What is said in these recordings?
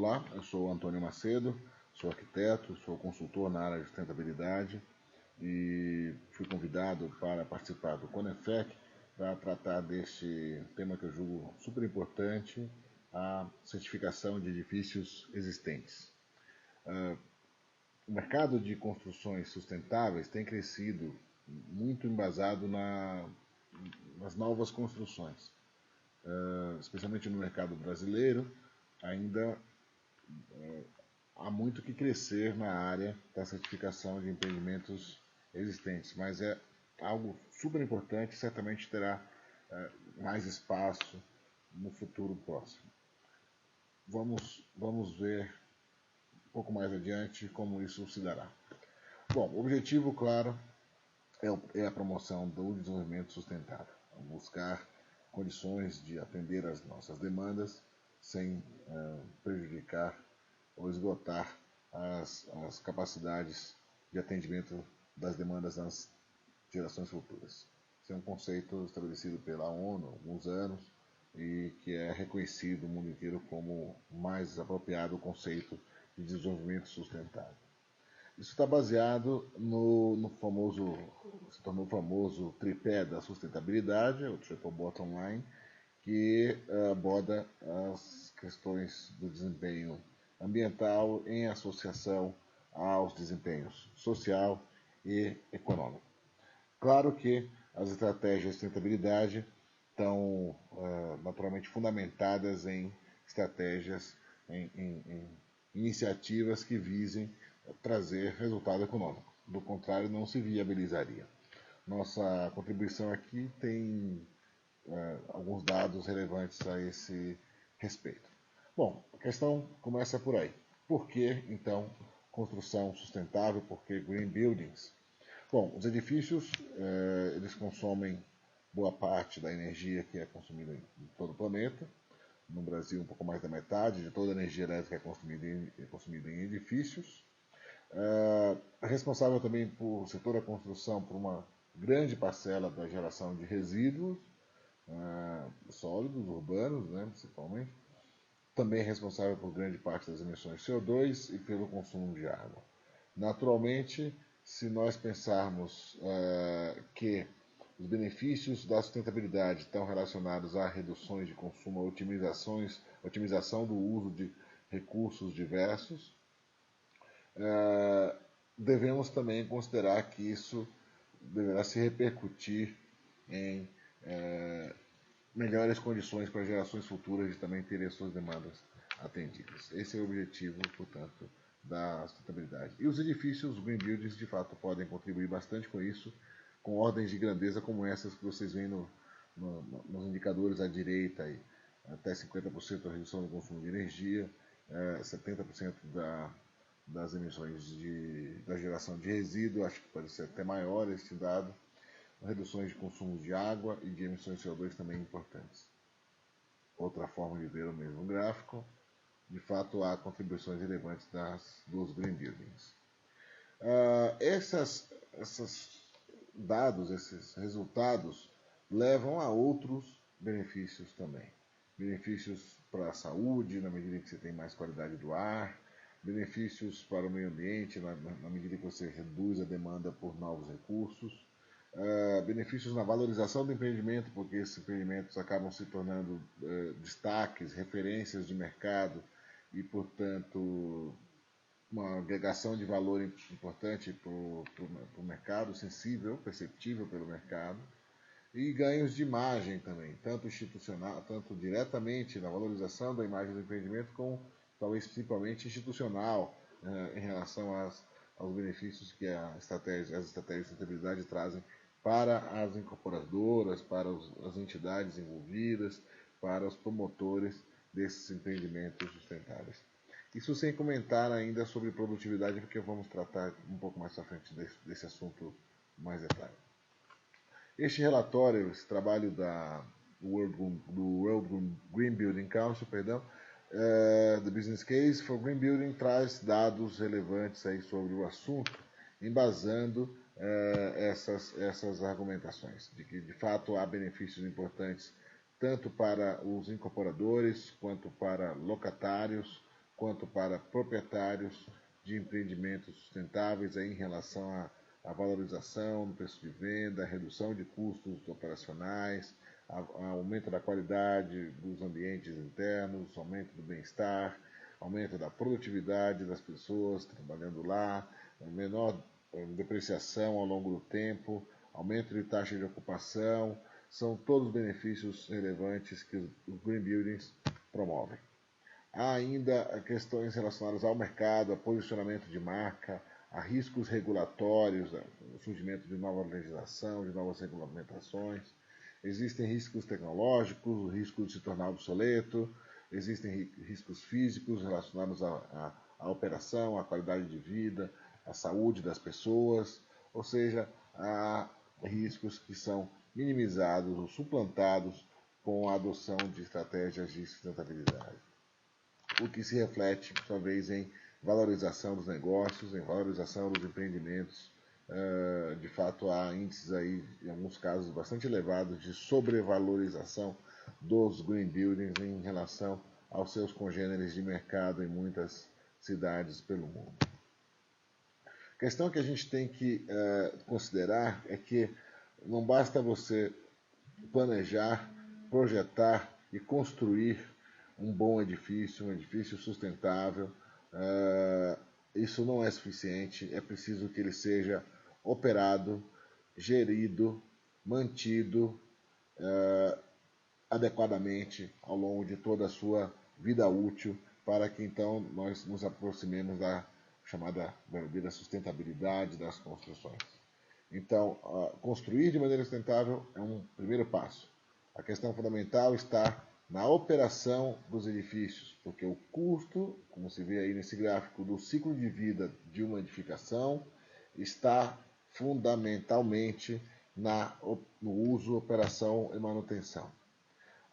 Olá, eu sou Antônio Macedo, sou arquiteto, sou consultor na área de sustentabilidade e fui convidado para participar do Conefec para tratar deste tema que eu julgo super importante, a certificação de edifícios existentes. O mercado de construções sustentáveis tem crescido muito embasado nas novas construções, especialmente no mercado brasileiro. Ainda há muito que crescer na área da certificação de empreendimentos existentes, mas é algo super importante e certamente terá mais espaço no futuro próximo. Vamos ver um pouco mais adiante como isso se dará. Bom, o objetivo, claro, é a promoção do desenvolvimento sustentável, buscar condições de atender às nossas demandas sem prejudicar ou esgotar as capacidades de atendimento das demandas das gerações futuras. Esse é um conceito estabelecido pela ONU há alguns anos e que é reconhecido no mundo inteiro como mais apropriado o conceito de desenvolvimento sustentável. Isso está baseado se tornou famoso tripé da sustentabilidade, o Triple Bottom Line, que aborda as questões do desempenho ambiental em associação aos desempenhos social e econômico. Claro que as estratégias de sustentabilidade estão naturalmente fundamentadas em estratégias, em iniciativas que visem trazer resultado econômico. Do contrário, não se viabilizaria. Nossa contribuição aqui tem alguns dados relevantes a esse respeito. Bom, a questão começa por aí. Por que, então, construção sustentável? Por que green buildings? Bom, os edifícios, eles consomem boa parte da energia que é consumida em todo o planeta. No Brasil, um pouco mais da metade de toda a energia elétrica é consumida em edifícios. Responsável também por setor da construção por uma grande parcela da geração de resíduos sólidos, urbanos, né, principalmente. Também é responsável por grande parte das emissões de CO2 e pelo consumo de água. Naturalmente, se nós pensarmos que os benefícios da sustentabilidade estão relacionados a reduções de consumo, a otimização do uso de recursos diversos, devemos também considerar que isso deverá se repercutir em melhores condições para gerações futuras de também terem as suas demandas atendidas. Esse é o objetivo, portanto, da sustentabilidade. E os edifícios, os green buildings, de fato, podem contribuir bastante com isso, com ordens de grandeza como essas que vocês veem nos indicadores à direita, aí, até 50% da redução do consumo de energia, 70% das emissões da geração de resíduo, acho que pode ser até maior este dado, reduções de consumo de água e de emissões de CO2 também importantes. Outra forma de ver o mesmo gráfico, de fato há contribuições relevantes dos green buildings. Esses dados, esses resultados, levam a outros benefícios também. Benefícios para a saúde, na medida que você tem mais qualidade do ar, benefícios para o meio ambiente, na medida que você reduz a demanda por novos recursos, benefícios na valorização do empreendimento, porque esses empreendimentos acabam se tornando destaques, referências de mercado e, portanto, uma agregação de valor importante para o mercado, sensível, perceptível pelo mercado, e ganhos de imagem também, tanto institucional, tanto diretamente na valorização da imagem do empreendimento, como talvez principalmente institucional, em relação aos benefícios que as estratégias de sustentabilidade trazem para as incorporadoras, para as entidades envolvidas, para os promotores desses empreendimentos sustentáveis. Isso sem comentar ainda sobre produtividade, porque vamos tratar um pouco mais à frente desse assunto mais detalhe. Este relatório, esse trabalho do World Green Building Council, The Business Case for Green Building, traz dados relevantes aí sobre o assunto, embasando essas argumentações, de que de fato há benefícios importantes tanto para os incorporadores, quanto para locatários, quanto para proprietários de empreendimentos sustentáveis aí em relação à valorização do preço de venda, redução de custos operacionais, aumento da qualidade dos ambientes internos, aumento do bem-estar, aumento da produtividade das pessoas trabalhando lá, menor depreciação ao longo do tempo, aumento de taxa de ocupação, são todos benefícios relevantes que os Green Buildings promovem. Há ainda questões relacionadas ao mercado, a posicionamento de marca, a riscos regulatórios, o surgimento de nova legislação, de novas regulamentações. Existem riscos tecnológicos, o risco de se tornar obsoleto, existem riscos físicos relacionados à operação, à qualidade de vida, à saúde das pessoas, ou seja, há riscos que são minimizados ou suplantados com a adoção de estratégias de sustentabilidade, o que se reflete, por sua vez, em valorização dos negócios, em valorização dos empreendimentos. De fato, há índices aí, em alguns casos, bastante elevados de sobrevalorização dos green buildings em relação aos seus congêneres de mercado em muitas cidades pelo mundo. A questão que a gente tem que considerar é que não basta você planejar, projetar e construir um bom edifício, um edifício sustentável. Isso não é suficiente, é preciso que ele seja operado, gerido, mantido adequadamente ao longo de toda a sua vida útil, para que então nós nos aproximemos da chamada verdadeira sustentabilidade das construções. Então, construir de maneira sustentável é um primeiro passo. A questão fundamental está na operação dos edifícios, porque o custo, como se vê aí nesse gráfico, do ciclo de vida de uma edificação está fundamentalmente no uso, operação e manutenção.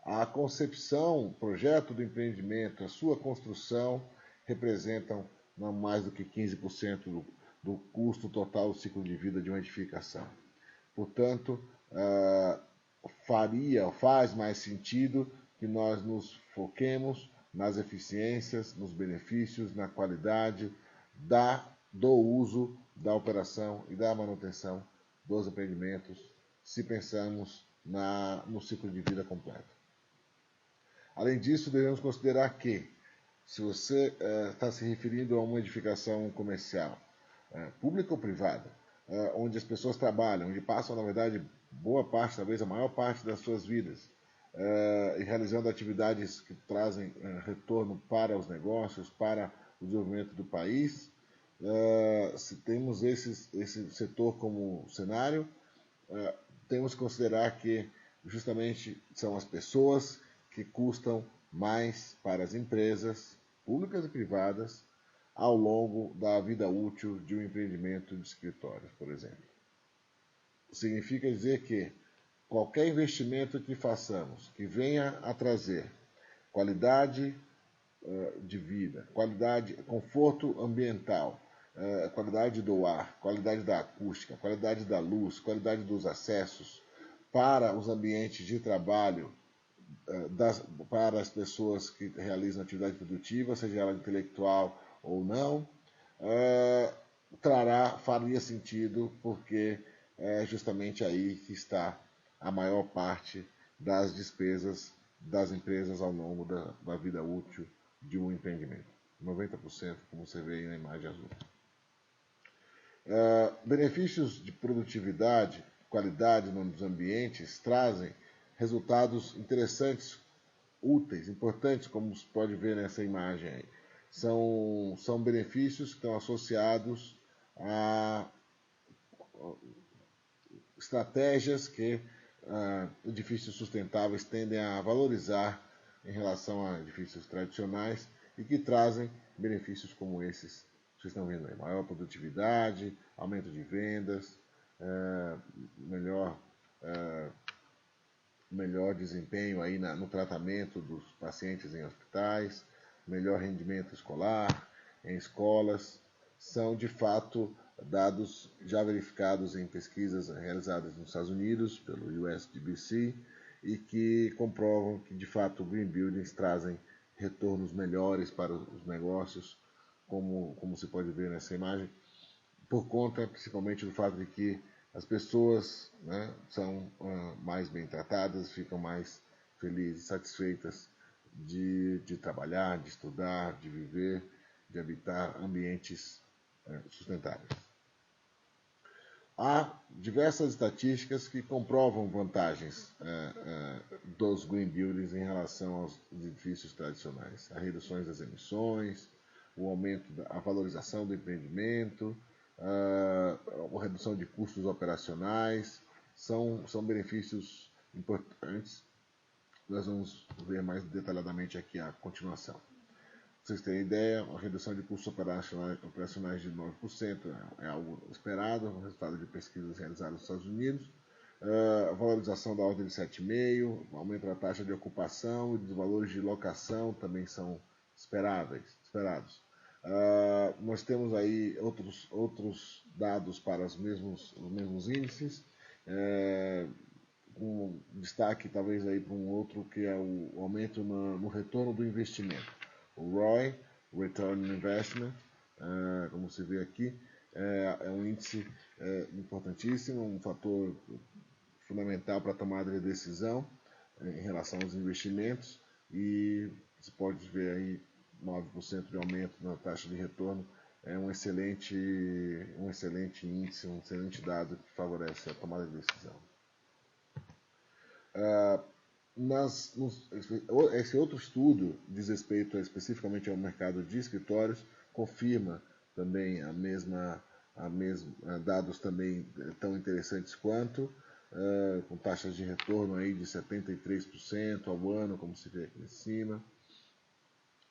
A concepção, o projeto do empreendimento, a sua construção representam não mais do que 15% do custo total do ciclo de vida de uma edificação. Portanto, faz mais sentido que nós nos foquemos nas eficiências, nos benefícios, na qualidade do uso, da operação e da manutenção dos empreendimentos, se pensamos no ciclo de vida completo. Além disso, devemos considerar que, se você está se referindo a uma edificação comercial, pública ou privada, onde as pessoas trabalham, onde passam, na verdade, boa parte, talvez a maior parte das suas vidas, e realizando atividades que trazem retorno para os negócios, para o desenvolvimento do país, se temos esse setor como cenário, temos que considerar que justamente são as pessoas que custam mais para as empresas públicas e privadas ao longo da vida útil de um empreendimento de escritórios, por exemplo. Significa dizer que qualquer investimento que façamos, que venha a trazer qualidade de vida, qualidade, conforto ambiental, qualidade do ar, qualidade da acústica, qualidade da luz, qualidade dos acessos para os ambientes de trabalho para as pessoas que realizam atividade produtiva, seja ela intelectual ou não, faria sentido, porque é justamente aí que está a maior parte das despesas das empresas ao longo da vida útil de um empreendimento. 90%, como você vê aí na imagem azul. Benefícios de produtividade, qualidade nos ambientes trazem resultados interessantes, úteis, importantes, como se pode ver nessa imagem aí. São benefícios que estão associados a estratégias que edifícios sustentáveis tendem a valorizar em relação a edifícios tradicionais e que trazem benefícios como esses que vocês estão vendo aí. Maior produtividade, aumento de vendas, melhor desempenho aí no tratamento dos pacientes em hospitais, melhor rendimento escolar, em escolas, são de fato dados já verificados em pesquisas realizadas nos Estados Unidos pelo USGBC e que comprovam que de fato green buildings trazem retornos melhores para os negócios, como se pode ver nessa imagem, por conta principalmente do fato de que as pessoas, né, são mais bem tratadas, ficam mais felizes, satisfeitas de trabalhar, de estudar, de viver, de habitar ambientes sustentáveis. Há diversas estatísticas que comprovam vantagens dos green buildings em relação aos edifícios tradicionais. As reduções das emissões, o aumento a valorização do empreendimento, a redução de custos operacionais, são benefícios importantes. Nós vamos ver mais detalhadamente aqui a continuação. Para vocês terem ideia, a redução de custos operacionais de 9% é algo esperado, um resultado de pesquisas realizadas nos Estados Unidos. A valorização da ordem de 7,5%, aumento da taxa de ocupação e dos valores de locação também são esperados. Nós temos aí outros dados para os mesmos índices, com destaque talvez aí para um outro que é o aumento no retorno do investimento. O ROI, Return on Investment, como se vê aqui, é um índice importantíssimo, um fator fundamental para a tomada de decisão em relação aos investimentos, e você pode ver aí 9% de aumento na taxa de retorno, é um excelente índice, um excelente dado que favorece a tomada de decisão. Esse outro estudo diz respeito especificamente ao mercado de escritórios, confirma também dados também tão interessantes quanto, com taxas de retorno aí de 73% ao ano, como se vê aqui em cima,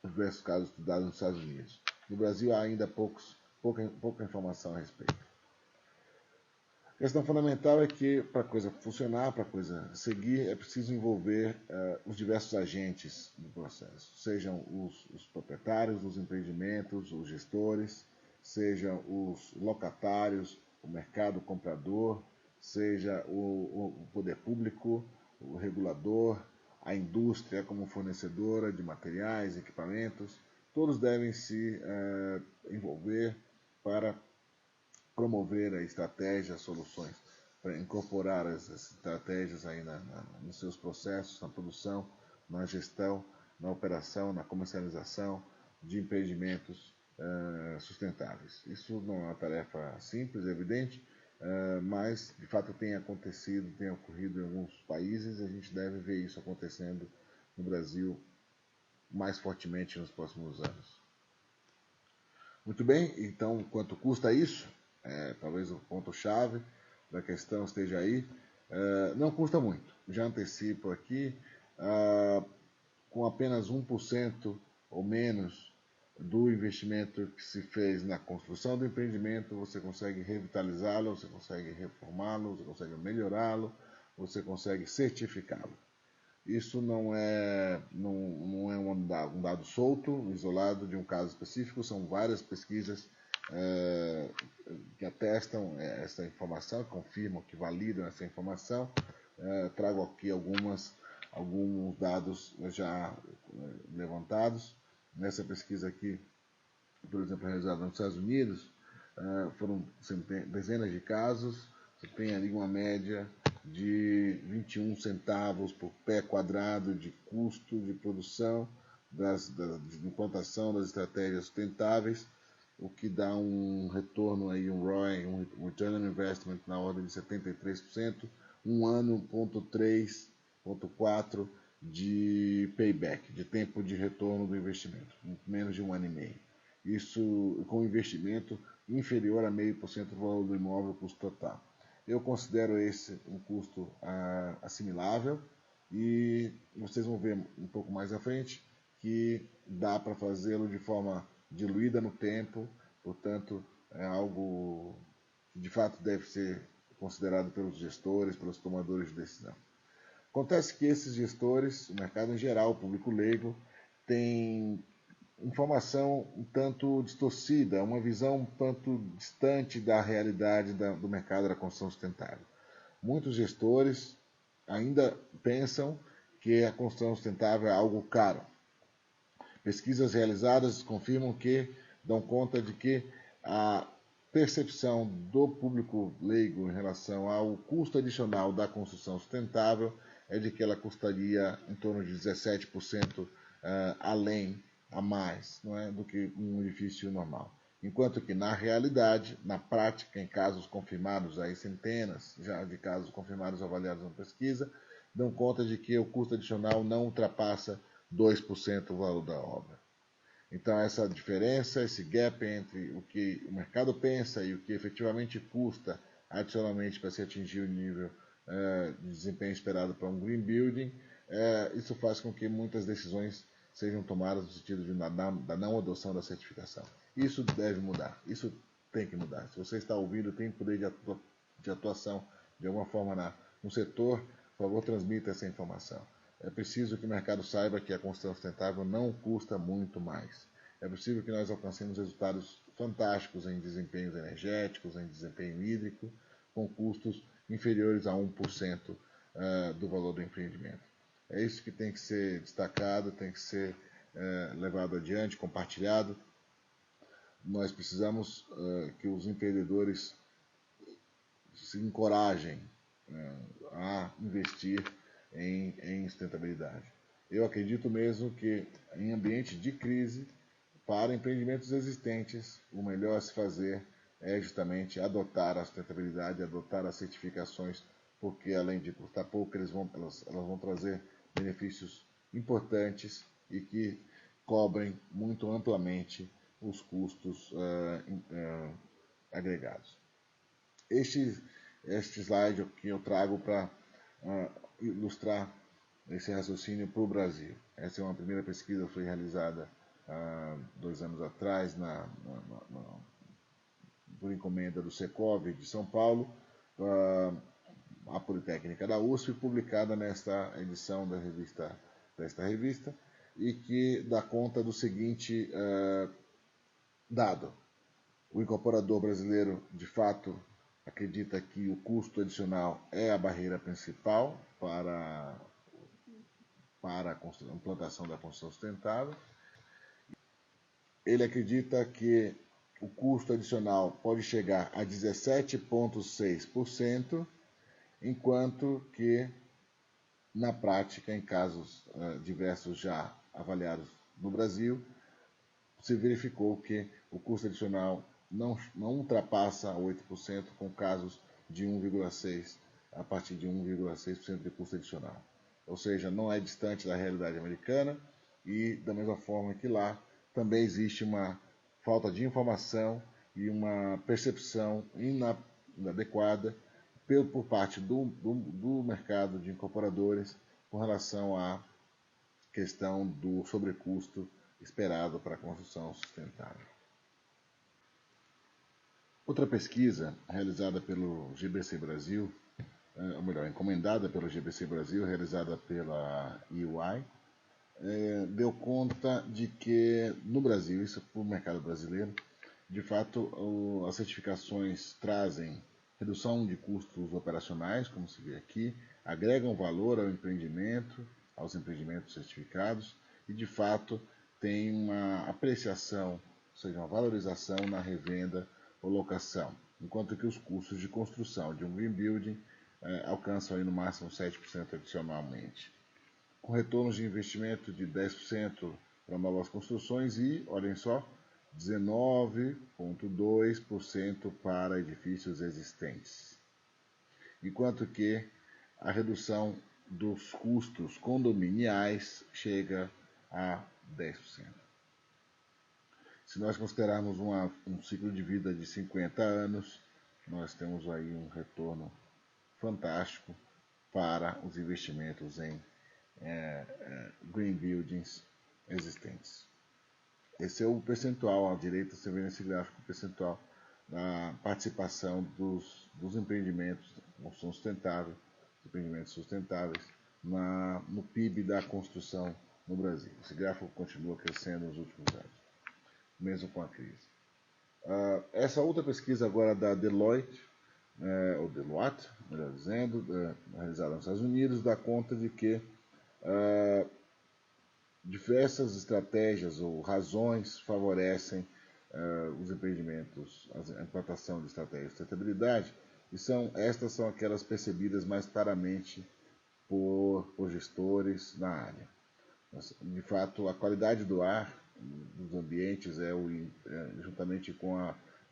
diversos casos estudados nos Estados Unidos. No Brasil há ainda pouca informação a respeito. A questão fundamental é que, para a coisa funcionar, para a coisa seguir, é preciso envolver os diversos agentes do processo, sejam os proprietários dos empreendimentos, os gestores, sejam os locatários, o mercado comprador, seja o poder público, o regulador, a indústria como fornecedora de materiais, equipamentos. Todos devem se envolver para promover a estratégia, soluções, para incorporar as estratégias aí nos seus processos, na produção, na gestão, na operação, na comercialização de empreendimentos sustentáveis. Isso não é uma tarefa simples, é evidente, mas de fato tem ocorrido em alguns países, e a gente deve ver isso acontecendo no Brasil mais fortemente nos próximos anos. Muito bem, então quanto custa isso? Talvez o ponto-chave da questão esteja aí. Não custa muito, já antecipo aqui, com apenas 1% ou menos do investimento que se fez na construção do empreendimento, você consegue revitalizá-lo, você consegue reformá-lo, você consegue melhorá-lo, você consegue certificá-lo. Isso não é um dado solto, isolado de um caso específico, são várias pesquisas que atestam essa informação, confirmam, que validam essa informação. Trago aqui alguns dados já levantados. Nessa pesquisa aqui, por exemplo, realizada nos Estados Unidos, foram dezenas de casos, você tem ali uma média de 21 centavos por pé quadrado de custo de produção de implantação das estratégias sustentáveis, o que dá um retorno aí, um ROI, um Return on Investment na ordem de 73%, um ano, 0,3, 0,4 de payback, de tempo de retorno do investimento, menos de 1 ano e meio. Isso com investimento inferior a 0,5% do valor do imóvel, custo total. Eu considero esse um custo assimilável, e vocês vão ver um pouco mais à frente que dá para fazê-lo de forma diluída no tempo, portanto é algo que de fato deve ser considerado pelos gestores, pelos tomadores de decisão. Acontece que esses gestores, o mercado em geral, o público leigo, tem informação um tanto distorcida, uma visão um tanto distante da realidade do mercado da construção sustentável. Muitos gestores ainda pensam que a construção sustentável é algo caro. Pesquisas realizadas confirmam que, dão conta de que a percepção do público leigo em relação ao custo adicional da construção sustentável é de que ela custaria em torno de 17% além, a mais, não é, do que um edifício normal. Enquanto que, na realidade, na prática, em casos confirmados, aí centenas já de casos confirmados avaliados na pesquisa, dão conta de que o custo adicional não ultrapassa 2% do valor da obra. Então, essa diferença, esse gap entre o que o mercado pensa e o que efetivamente custa adicionalmente para se atingir o nível de desempenho esperado para um green building, isso faz com que muitas decisões sejam tomadas no sentido da não adoção da certificação. Isso deve mudar, isso tem que mudar. Se você está ouvindo, tem poder de atuação de alguma forma no setor, por favor, transmita essa informação. É preciso que o mercado saiba que a construção sustentável não custa muito mais. É possível que nós alcancemos resultados fantásticos em desempenhos energéticos, em desempenho hídrico, com custos inferiores a 1% do valor do empreendimento. É isso que tem que ser destacado, tem que ser levado adiante, compartilhado. Nós precisamos que os empreendedores se encorajem a investir em sustentabilidade. Eu acredito mesmo que em ambiente de crise, para empreendimentos existentes, o melhor a se fazer é justamente adotar a sustentabilidade, adotar as certificações, porque além de custar pouco, elas vão trazer benefícios importantes e que cobrem muito amplamente os custos agregados. Este slide que eu trago para ilustrar esse raciocínio para o Brasil. Essa é uma primeira pesquisa que foi realizada 2 anos atrás por encomenda do Secov de São Paulo, a Politécnica da USP, publicada nesta edição desta revista, e que dá conta do seguinte dado. O incorporador brasileiro, de fato, acredita que o custo adicional é a barreira principal para a implantação da construção sustentável. Ele acredita que o custo adicional pode chegar a 17,6%, enquanto que, na prática, em casos diversos já avaliados no Brasil, se verificou que o custo adicional não ultrapassa 8%, com casos de 1,6%, a partir de 1,6% de custo adicional. Ou seja, não é distante da realidade americana e, da mesma forma que lá, também existe uma falta de informação e uma percepção inadequada por parte do mercado de incorporadores com relação à questão do sobrecusto esperado para a construção sustentável. Outra pesquisa realizada pelo GBC Brasil, ou melhor, encomendada pelo GBC Brasil, realizada pela EY, deu conta de que no Brasil, isso para o mercado brasileiro, de fato as certificações trazem redução de custos operacionais, como se vê aqui, agregam valor ao empreendimento, aos empreendimentos certificados e de fato tem uma apreciação, ou seja, uma valorização na revenda ou locação, enquanto que os custos de construção de um green building alcançam aí no máximo 7% adicionalmente, com retornos de investimento de 10% para novas construções e, olhem só, 19,2% para edifícios existentes, enquanto que a redução dos custos condominiais chega a 10%. Se nós considerarmos um ciclo de vida de 50 anos, nós temos aí um retorno fantástico para os investimentos em green buildings existentes. Esse é o percentual, à direita você vê nesse gráfico o percentual da participação dos empreendimentos de construção sustentável, empreendimentos sustentáveis, no PIB da construção no Brasil. Esse gráfico continua crescendo nos últimos anos, mesmo com a crise. Essa outra pesquisa agora da Deloitte, ou Deloitte, melhor dizendo, realizada nos Estados Unidos, dá conta de que diversas estratégias ou razões favorecem os empreendimentos, a implantação de estratégias de sustentabilidade, e estas são aquelas percebidas mais claramente por gestores na área. De fato, a qualidade do ar dos ambientes juntamente com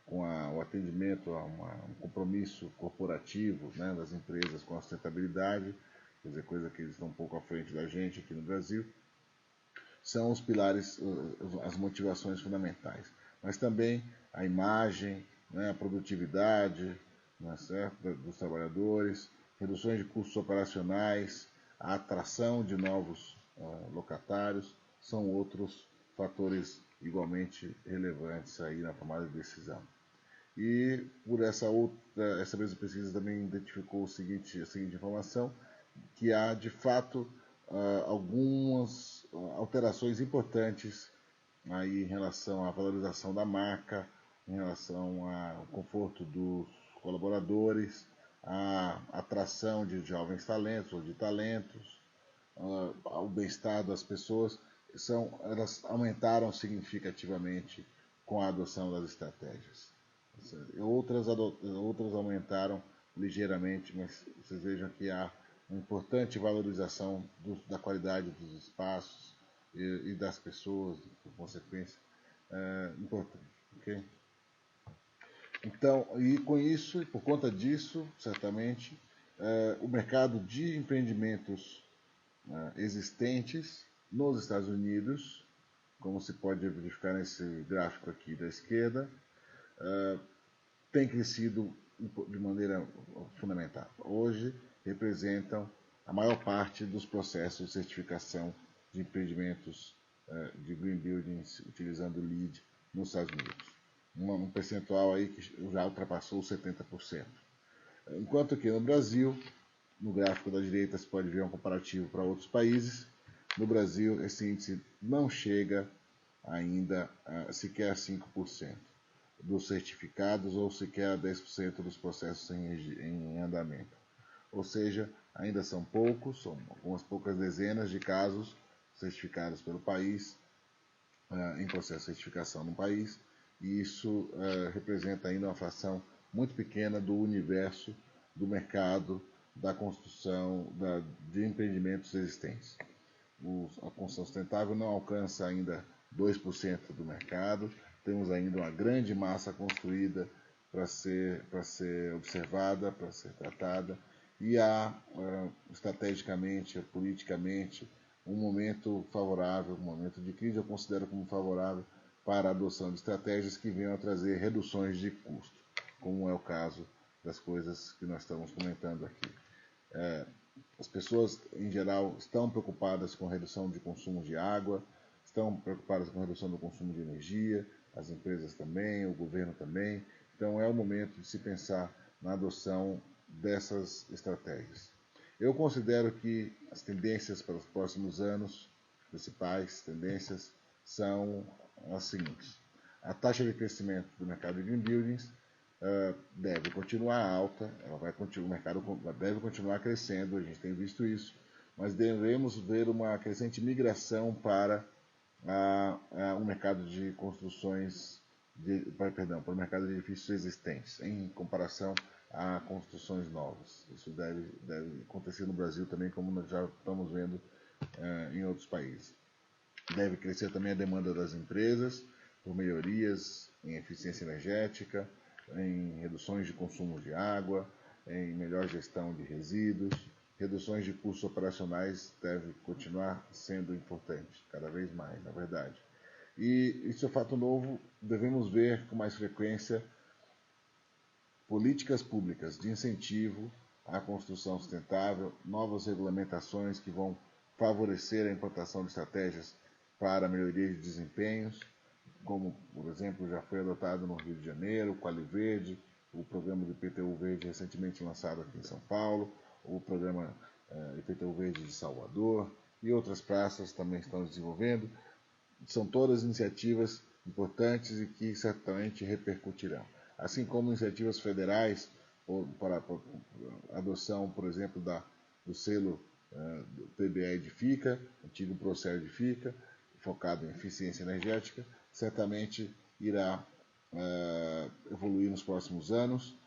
o atendimento a um compromisso corporativo, né, das empresas com a sustentabilidade, quer dizer, coisa que eles estão um pouco à frente da gente aqui no Brasil, são os pilares, as motivações fundamentais. Mas também a imagem, né, a produtividade, né, certo, dos trabalhadores, reduções de custos operacionais, a atração de novos locatários, são outros fatores igualmente relevantes aí na tomada de decisão. E por essa mesma pesquisa também identificou a seguinte informação, que há de fato algumas alterações importantes aí em relação à valorização da marca, em relação ao conforto dos colaboradores, a atração de jovens talentos ou de talentos, ao bem-estar das pessoas, elas aumentaram significativamente com a adoção das estratégias. Outras aumentaram ligeiramente, mas vocês vejam que há uma importante valorização da qualidade dos espaços e das pessoas, por consequência, importante. Okay? Então, e com isso, e por conta disso, certamente, o mercado de empreendimentos existentes nos Estados Unidos, como se pode verificar nesse gráfico aqui da esquerda, tem crescido de maneira fundamental. Hoje representam a maior parte dos processos de certificação de empreendimentos de green buildings utilizando LEED nos Estados Unidos. Um percentual aí que já ultrapassou os 70%. Enquanto que no Brasil, no gráfico da direita, você pode ver um comparativo para outros países. No Brasil, esse índice não chega ainda sequer a 5% dos certificados ou sequer a 10% dos processos em andamento. Ou seja, ainda são poucos, são algumas poucas dezenas de casos certificados pelo país, em processo de certificação no país, e isso representa ainda uma fração muito pequena do universo do mercado da construção de empreendimentos existentes. A construção sustentável não alcança ainda 2% do mercado, temos ainda uma grande massa construída para ser observada, para ser tratada, e há, estrategicamente, politicamente, um momento favorável, um momento de crise, eu considero como favorável para a adoção de estratégias que venham a trazer reduções de custo, como é o caso das coisas que nós estamos comentando aqui. As pessoas, em geral, estão preocupadas com a redução de consumo de água, estão preocupadas com a redução do consumo de energia, as empresas também, o governo também. Então, é o momento de se pensar na adoção dessas estratégias. Eu considero que as tendências para os próximos anos, principais tendências, são as seguintes. A taxa de crescimento do mercado de green buildings deve continuar alta, o mercado deve continuar crescendo, a gente tem visto isso, mas devemos ver uma crescente migração para o mercado de construções, para o mercado de edifícios existentes, em comparação a construções novas. Isso deve acontecer no Brasil também, como nós já estamos vendo em outros países. Deve crescer também a demanda das empresas por melhorias em eficiência energética, em reduções de consumo de água, em melhor gestão de resíduos. Reduções de custos operacionais devem continuar sendo importantes, cada vez mais, na verdade. E isso é fato novo, devemos ver com mais frequência políticas públicas de incentivo à construção sustentável, novas regulamentações que vão favorecer a implantação de estratégias para a melhoria de desempenhos, como, por exemplo, já foi adotado no Rio de Janeiro, o Quali Verde, o programa de IPTU Verde recentemente lançado aqui em São Paulo, o programa IPTU Verde de Salvador e outras praças também estão desenvolvendo. São todas iniciativas importantes e que certamente repercutirão. Assim como iniciativas federais para a adoção, por exemplo, do selo do PBE Edifica, antigo Procel Edifica, focado em eficiência energética, certamente irá evoluir nos próximos anos,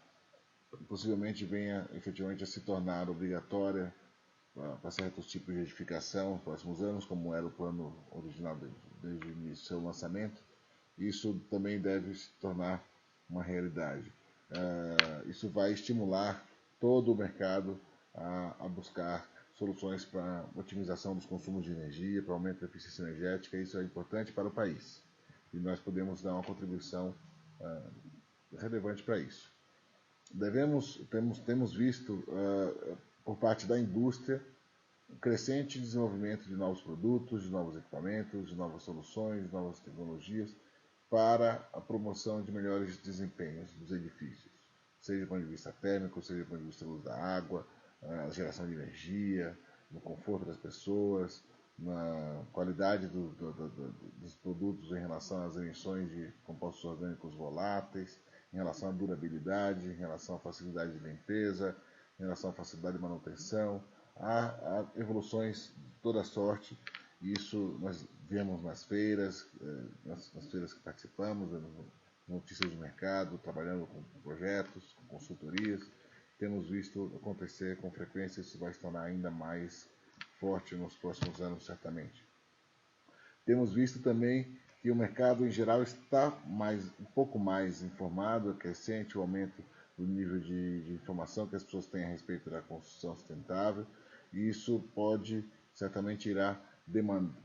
possivelmente venha efetivamente a se tornar obrigatória para certos tipos de edificação nos próximos anos, como era o plano original desde o início do seu lançamento. Isso também deve se tornar uma realidade. Isso vai estimular todo o mercado a buscar soluções para otimização dos consumos de energia, para aumento da eficiência energética. Isso é importante para o país e nós podemos dar uma contribuição relevante para isso. Temos visto por parte da indústria um crescente desenvolvimento de novos produtos, de novos equipamentos, de novas soluções, de novas tecnologias para a promoção de melhores desempenhos dos edifícios, seja do ponto de vista térmico, seja do ponto de vista do uso da água, a geração de energia, no conforto das pessoas, na qualidade dos produtos em relação às emissões de compostos orgânicos voláteis, em relação à durabilidade, em relação à facilidade de limpeza, em relação à facilidade de manutenção. Há evoluções de toda sorte, e isso nós vemos nas feiras, nas feiras que participamos, notícias de mercado, trabalhando com projetos, com consultorias. Temos visto acontecer com frequência, isso vai se tornar ainda mais forte nos próximos anos, certamente. Temos visto também que o mercado em geral está um pouco mais informado, é crescente o aumento do nível de informação que as pessoas têm a respeito da construção sustentável, e isso certamente irá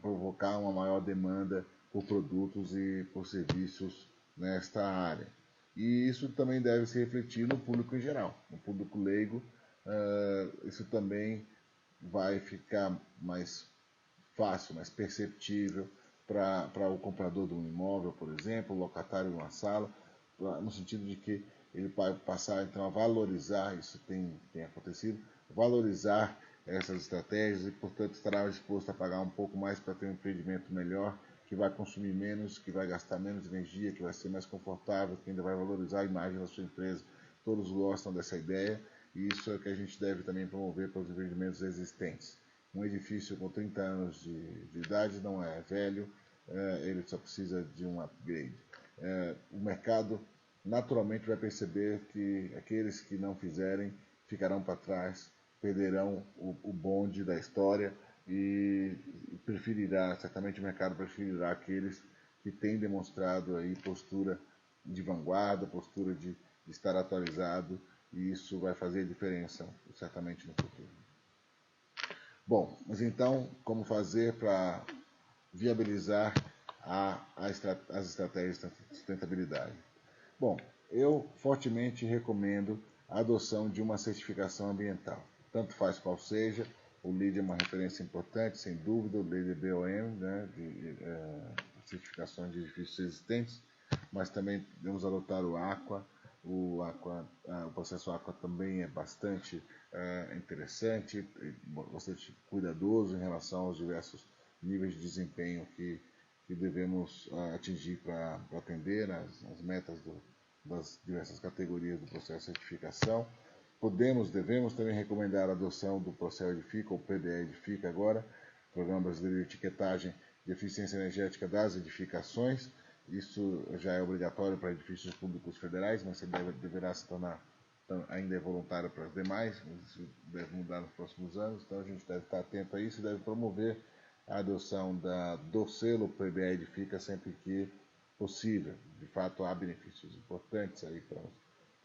provocar uma maior demanda por produtos e por serviços nesta área. E isso também deve se refletir no público em geral, no público leigo. Isso também vai ficar mais fácil, mais perceptível para o comprador de um imóvel, por exemplo, o locatário de uma sala, no sentido de que ele vai passar então a valorizar, isso tem acontecido, valorizar essas estratégias e, portanto, estará disposto a pagar um pouco mais para ter um empreendimento melhor, que vai consumir menos, que vai gastar menos energia, que vai ser mais confortável, que ainda vai valorizar a imagem da sua empresa. Todos gostam dessa ideia e isso é o que a gente deve também promover para os empreendimentos existentes. Um edifício com 30 anos de idade não é velho, ele só precisa de um upgrade. O mercado naturalmente vai perceber que aqueles que não fizerem ficarão para trás, perderão o bonde da história e certamente o mercado preferirá aqueles que têm demonstrado aí postura de vanguarda, postura de estar atualizado, e isso vai fazer diferença certamente no futuro. Bom, mas então, como fazer para viabilizar as estratégias de sustentabilidade? Bom, eu fortemente recomendo a adoção de uma certificação ambiental. Tanto faz qual seja, o LEED é uma referência importante, sem dúvida, o LEED é BOM, né, de certificações de edifícios existentes, mas também devemos adotar o AQUA. O processo AQUA também é bastante interessante, bastante cuidadoso em relação aos diversos níveis de desempenho que devemos atingir para atender as metas das diversas categorias do processo de certificação. Devemos também recomendar a adoção do Procel Edifica, ou PBE Edifica agora, Programa Brasileiro de Etiquetagem de Eficiência Energética das Edificações. Isso já é obrigatório para edifícios públicos federais, mas deverá se tornar ainda voluntário para os demais, isso deve mudar nos próximos anos, então a gente deve estar atento a isso e deve promover a adoção do selo PBE Edifica sempre que possível. De fato, há benefícios importantes aí para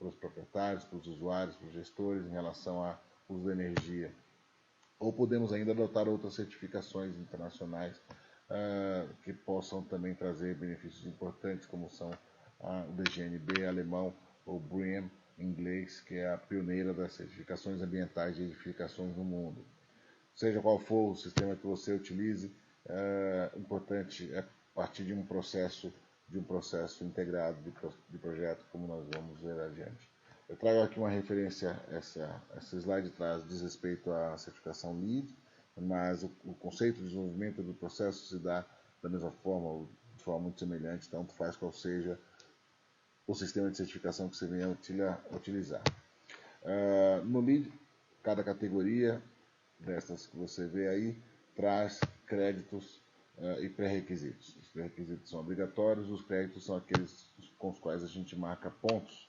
os proprietários, para os usuários, para os gestores em relação ao uso da energia. Ou podemos ainda adotar outras certificações internacionais que possam também trazer benefícios importantes, como são o DGNB alemão ou BREEAM inglês, que é a pioneira das certificações ambientais de edificações no mundo. Seja qual for o sistema que você utilize, importante é partir de um processo integrado de projeto, como nós vamos ver adiante. Eu trago aqui uma referência, essa slide diz respeito à certificação LEED, mas o conceito de desenvolvimento do processo se dá da mesma forma, ou de forma muito semelhante, tanto faz qual seja o sistema de certificação que você venha utilizar. No LEED, cada categoria dessas que você vê aí traz créditos e pré-requisitos. Os pré-requisitos são obrigatórios, os créditos são aqueles com os quais a gente marca pontos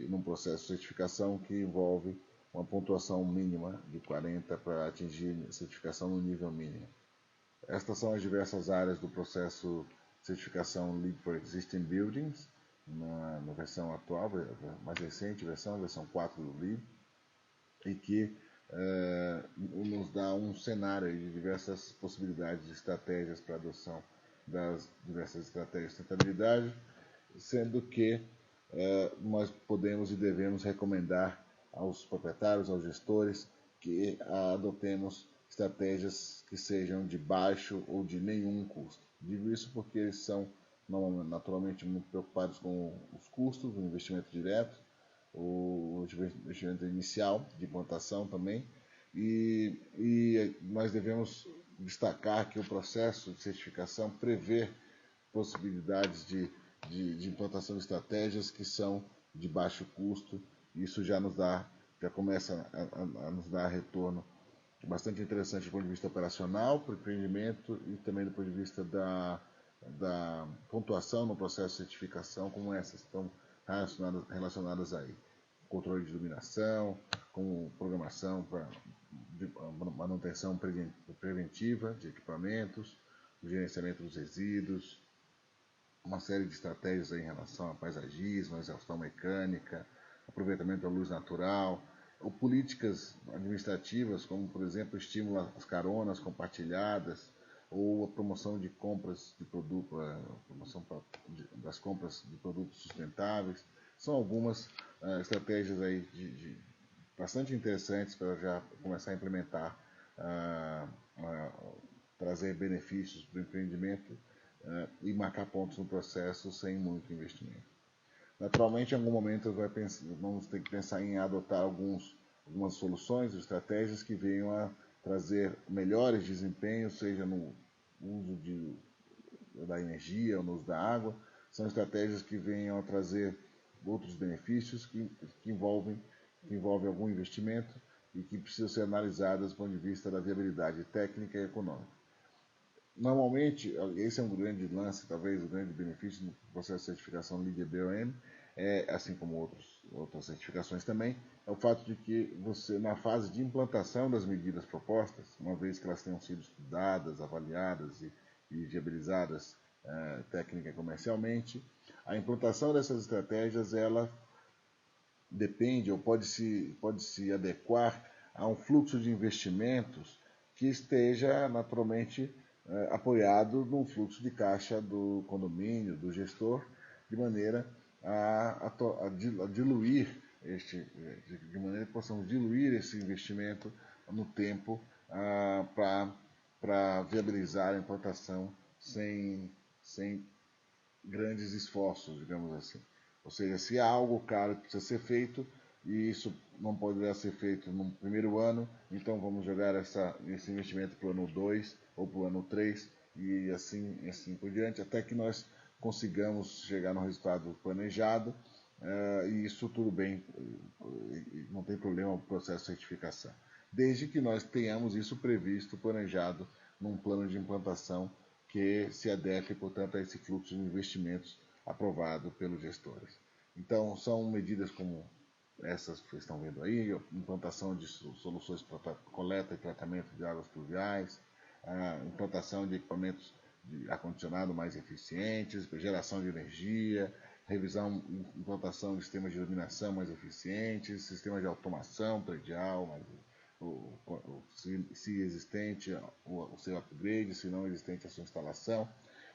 num processo de certificação que envolve uma pontuação mínima de 40 para atingir certificação no nível mínimo. Estas são as diversas áreas do processo de certificação LEED for Existing Buildings, na versão atual, mais recente, versão 4 do LEED, e que nos dá um cenário de diversas possibilidades de estratégias para a adoção das diversas estratégias de sustentabilidade, sendo que nós podemos e devemos recomendar aos proprietários, aos gestores, que adotemos estratégias que sejam de baixo ou de nenhum custo. Digo isso porque eles são naturalmente muito preocupados com os custos, o investimento direto, o investimento inicial de implantação também, e nós devemos destacar que o processo de certificação prevê possibilidades de implantação de estratégias que são de baixo custo. Isso já começa a nos dar retorno bastante interessante do ponto de vista operacional, para o empreendimento e também do ponto de vista da pontuação no processo de certificação, como essas estão relacionadas aí. Controle de iluminação, com programação para manutenção preventiva de equipamentos, o gerenciamento dos resíduos, uma série de estratégias aí em relação a paisagismo, exaustão mecânica, aproveitamento da luz natural, ou políticas administrativas, como, por exemplo, estímulo às caronas compartilhadas, ou a promoção de compras de produto, das compras de produtos sustentáveis. São algumas estratégias aí bastante interessantes para já começar a implementar, trazer benefícios para o empreendimento e marcar pontos no processo sem muito investimento. Naturalmente, em algum momento vamos ter que pensar em adotar algumas soluções, estratégias que venham a trazer melhores desempenhos, seja no uso da energia ou no uso da água. São estratégias que venham a trazer outros benefícios que envolvem algum investimento e que precisam ser analisadas do ponto de vista da viabilidade técnica e econômica. Normalmente, esse é um grande lance, talvez o grande benefício no processo de certificação LEED BOM, assim como outras certificações também, é o fato de que você, na fase de implantação das medidas propostas, uma vez que elas tenham sido estudadas, avaliadas e viabilizadas técnica e comercialmente, a implantação dessas estratégias, ela depende ou pode se adequar a um fluxo de investimentos que esteja naturalmente apoiado num fluxo de caixa do condomínio, do gestor, de maneira a diluir de maneira que possamos diluir esse investimento no tempo para viabilizar a implantação sem grandes esforços, digamos assim. Ou seja, se há algo caro que precisa ser feito, e isso não poderá ser feito no primeiro ano, então vamos jogar esse investimento para o ano 2 ou para o ano 3 e assim por diante, até que nós consigamos chegar no resultado planejado, e isso tudo bem, não tem problema o processo de certificação, desde que nós tenhamos isso previsto, planejado, num plano de implantação que se adeque, portanto, a esse fluxo de investimentos aprovado pelos gestores. Então, são medidas como essas que vocês estão vendo aí, implantação de soluções para coleta e tratamento de águas pluviais, a implantação de equipamentos de ar-condicionado mais eficientes, geração de energia, revisão e implantação de sistemas de iluminação mais eficientes, sistemas de automação predial, se existente, o seu upgrade, se não existente, a sua instalação.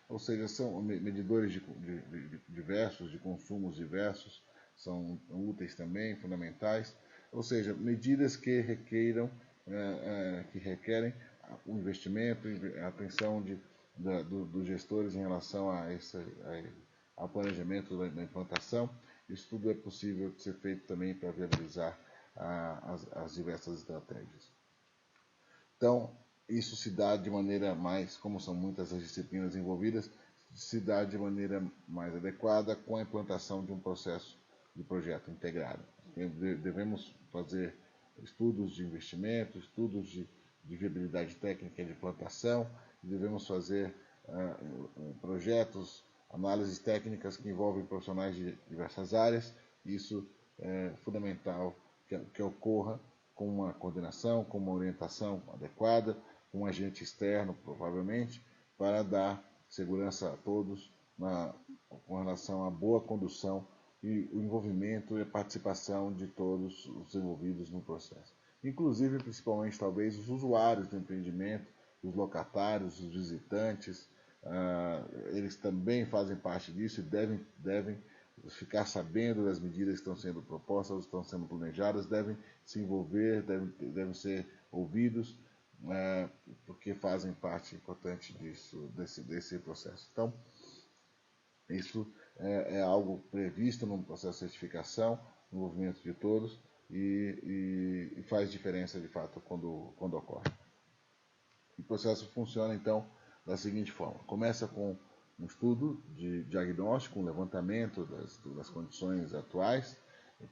Ou seja, são medidores diversos, de consumos diversos, são úteis também, fundamentais. Ou seja, medidas que requerem o investimento, a atenção dos gestores em relação ao planejamento da implantação. Isso tudo é possível de ser feito também para viabilizar as diversas estratégias. Então, isso se dá de maneira mais, como são muitas as disciplinas envolvidas, se dá de maneira mais adequada com a implantação de um processo de projeto integrado. Devemos fazer estudos de investimento, estudos de viabilidade técnica de implantação, devemos fazer projetos, análises técnicas que envolvem profissionais de diversas áreas. Isso é fundamental que ocorra com uma coordenação, com uma orientação adequada, com um agente externo, provavelmente, para dar segurança a todos com relação à boa condução e o envolvimento e a participação de todos os envolvidos no processo. Inclusive, principalmente, talvez, os usuários do empreendimento, os locatários, os visitantes, eles também fazem parte disso e devem ficar sabendo das medidas que estão sendo propostas, estão sendo planejadas, devem se envolver, devem ser ouvidos, porque fazem parte importante desse processo. Então, isso é algo previsto no processo de certificação, no envolvimento de todos, e faz diferença, de fato, quando ocorre. O processo funciona, então, da seguinte forma. Começa com um estudo de diagnóstico, um levantamento das condições atuais,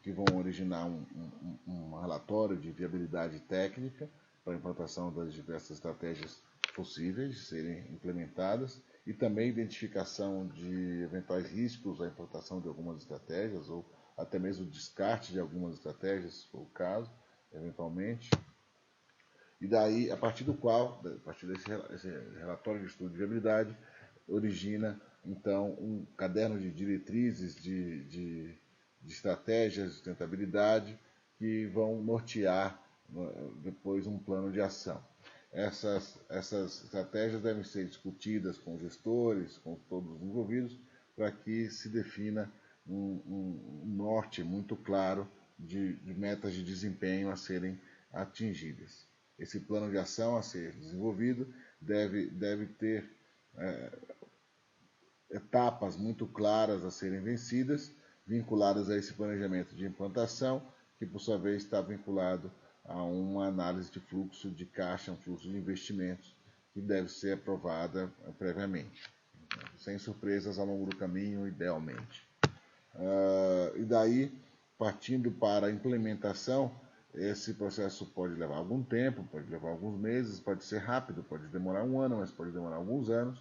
que vão originar um relatório de viabilidade técnica para a implantação das diversas estratégias possíveis de serem implementadas, e também identificação de eventuais riscos à implantação de algumas estratégias, ou até mesmo o descarte de algumas estratégias, se for o caso, eventualmente. E daí, a partir desse relatório de estudo de viabilidade, origina, então, um caderno de diretrizes de estratégias de sustentabilidade que vão nortear depois um plano de ação. Essas estratégias devem ser discutidas com gestores, com todos os envolvidos, para que se defina um norte muito claro de metas de desempenho a serem atingidas. Esse plano de ação a ser desenvolvido deve ter etapas muito claras a serem vencidas, vinculadas a esse planejamento de implantação, que por sua vez está vinculado a uma análise de fluxo de caixa, um fluxo de investimentos, que deve ser aprovada previamente, sem surpresas ao longo do caminho, idealmente. E daí, partindo para a implementação, esse processo pode levar algum tempo, pode levar alguns meses, pode ser rápido, pode demorar um ano, mas pode demorar alguns anos.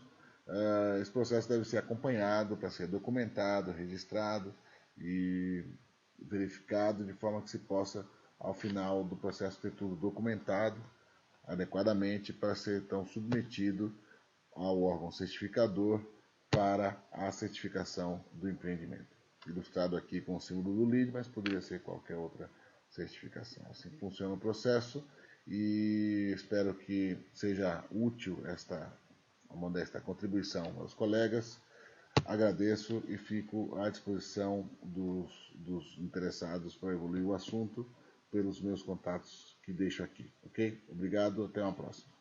Esse processo deve ser acompanhado para ser documentado, registrado e verificado de forma que se possa, ao final do processo, ter tudo documentado adequadamente para ser então submetido ao órgão certificador para a certificação do empreendimento. Ilustrado aqui com o símbolo do LEED, mas poderia ser qualquer outra certificação. Assim funciona o processo e espero que seja útil esta modesta contribuição aos colegas. Agradeço e fico à disposição dos interessados para evoluir o assunto pelos meus contatos que deixo aqui. Ok? Obrigado, até uma próxima.